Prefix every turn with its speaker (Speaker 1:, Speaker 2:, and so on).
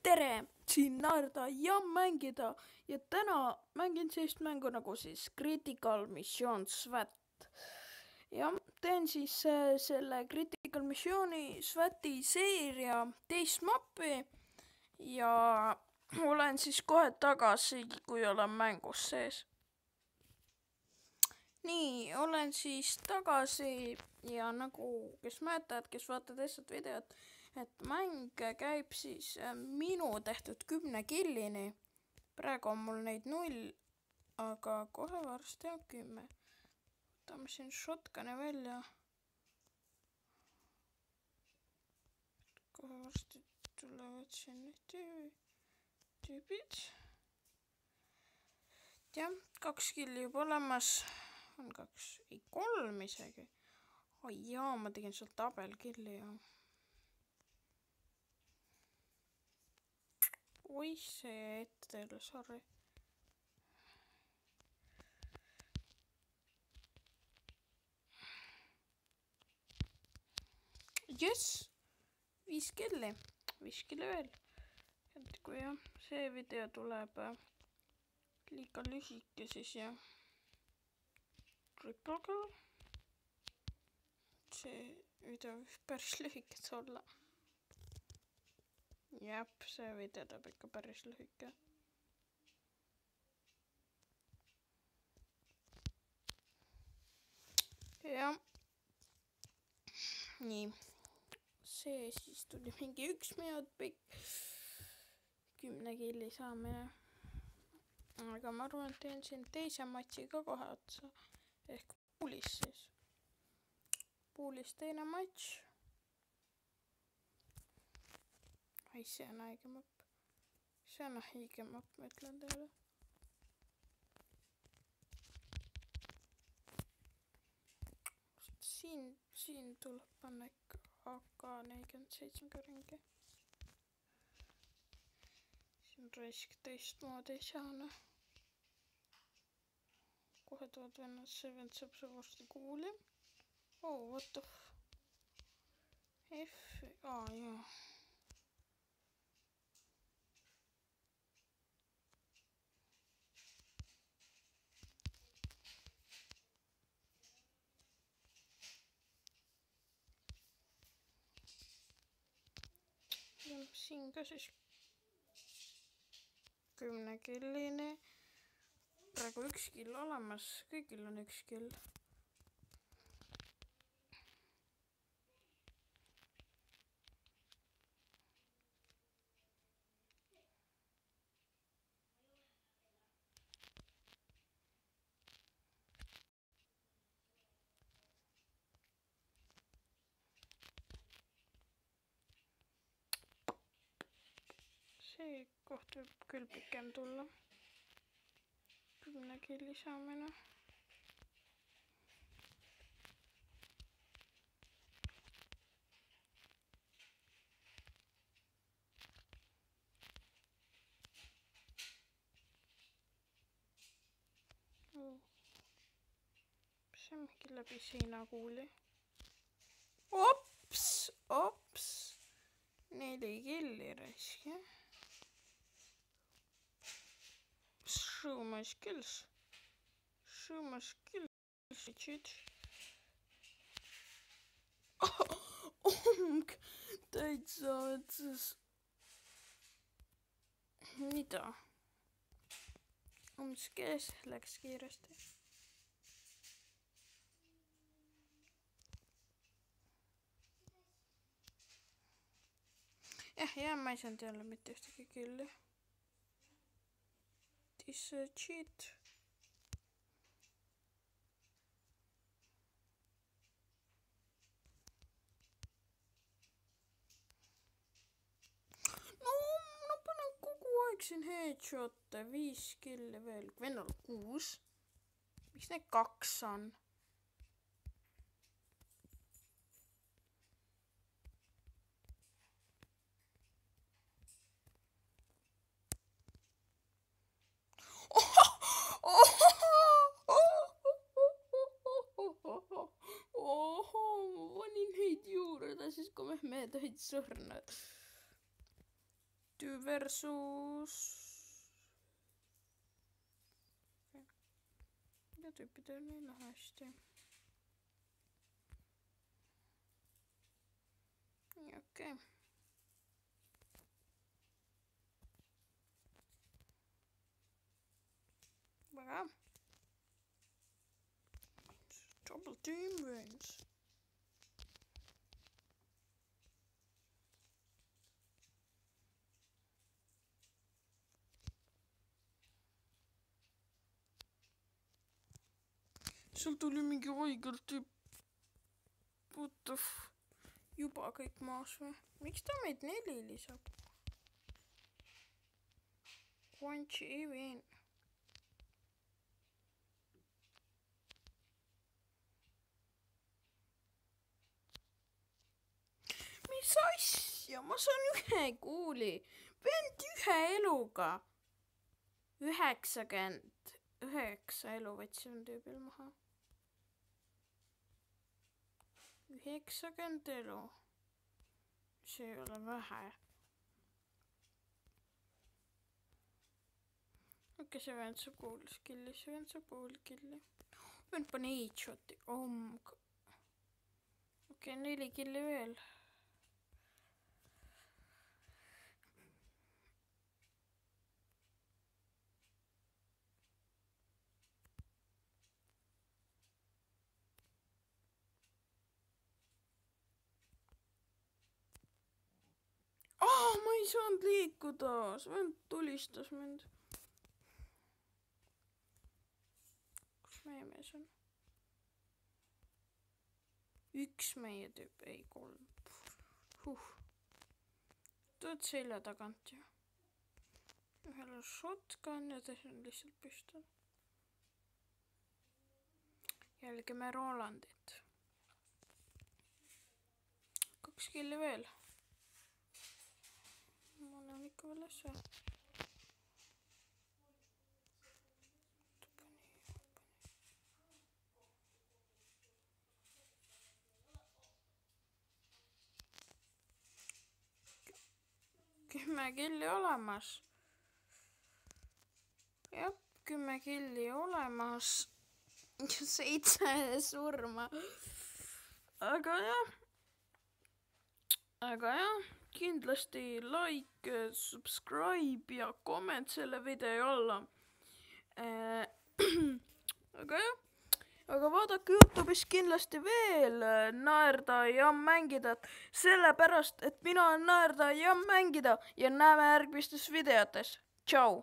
Speaker 1: tere, siin naerda ja mängida ja täna mängin sellist mängu nagu siis Critical Mission SWAT. Ja teen siis selle Critical Missioni SWATi seeria teist mappi ja olen siis kohe tagasi, kui olen mängus sees. Nii, olen siis tagasi ja nagu kes mäletavad, kes vaatavad lihtsalt videot, et mäng käib siis minu tehtud 10 killini. Praegu on mul neid 0, aga kohe varsti on 10. Võtame siin shotgun'i välja. Kohe varsti tulevad siin need tüübid. Jah, 2 killi juba olemas. On 2, ei 3 isegi. Oi jaa, ma tegin seal tabelkilli ja. Oi, see ette teile, sorry. Jess, 5 killi veel. Et kui jah, see video tuleb liiga lühike, siis jah. Triple kill. See video võib päris lühikest olla. Jep, see video tuleb ikka päris lühike. Ja. Nii. See siis tuli mingi 1 minut pikk 10 killi saamine. Aga ma arvan, et teen siin teise matši ka kohe otsa. Ehk poolis siis. Poolis teine matš. Ai, see on haige mapp. See on haige mapp, ma ütlen teile. Siin tuleb panna ikka AK-47 ringi. Siin raisk teistmoodi ei saane. Kohe tood vennad, see vend saab see varsti kuuli. Oh, what the F. Jaa. Siin ka siis 10 killini. Praegu 1 kill olemas, kõigil on 1 kill. See koht võib küll pikem tulla. 10 killi saamine. See mingi läbi seina kuuli. Ops. 4 killi raisk, jah. Show my skills. Cheat. Täitsa otsas. Mida? Kees läks kiiresti. Jah, ma ei saanud jälle mitte ühtegi killi. This cheat. No, ma panen kogu aeg siin headshot'e, 5 killi veel. Vennal 6. Miks need 2 on? Siis kui mehed olid surnud. Tüü versus... Ja tyyppidel niin hästi. Okei. Väga. Double team wins. Sul tuli mingi haigelt tüüp. What the f... Juba kõik maas või? Miks ta meid 4 lisab? Quanchi ei veen. Mis asja? Ma saan 1 kuuli. Vend 1 eluga. 99 elu võtsin tüübil maha. 90 elu. See ei ole vähe. Okei, see vend saab kuul skilli, see vend saab kuul killi. Vend pani headshoti. Okei, 4 killi veel. Ma ei saanud liikuda. See vend tulistas mind. Kus meie mees on? 1 meie tüüp, ei 3. Tuled selja tagant ju. Ühel on shotgun ja teisel on lihtsalt püstol. Jälgime Rolandit. 2 killi veel. Ma olen ikka veel asja. Kümme killi olemas. Jah, 10 killi olemas. 7 surma. Aga jah, kindlasti like, subscribe ja comment selle video alla. Aga vaadake YouTube'is kindlasti veel naerda ja mängida, sellepärast, et mina olen naerda ja mängida ja näeme järgmistes videotes. Tšau!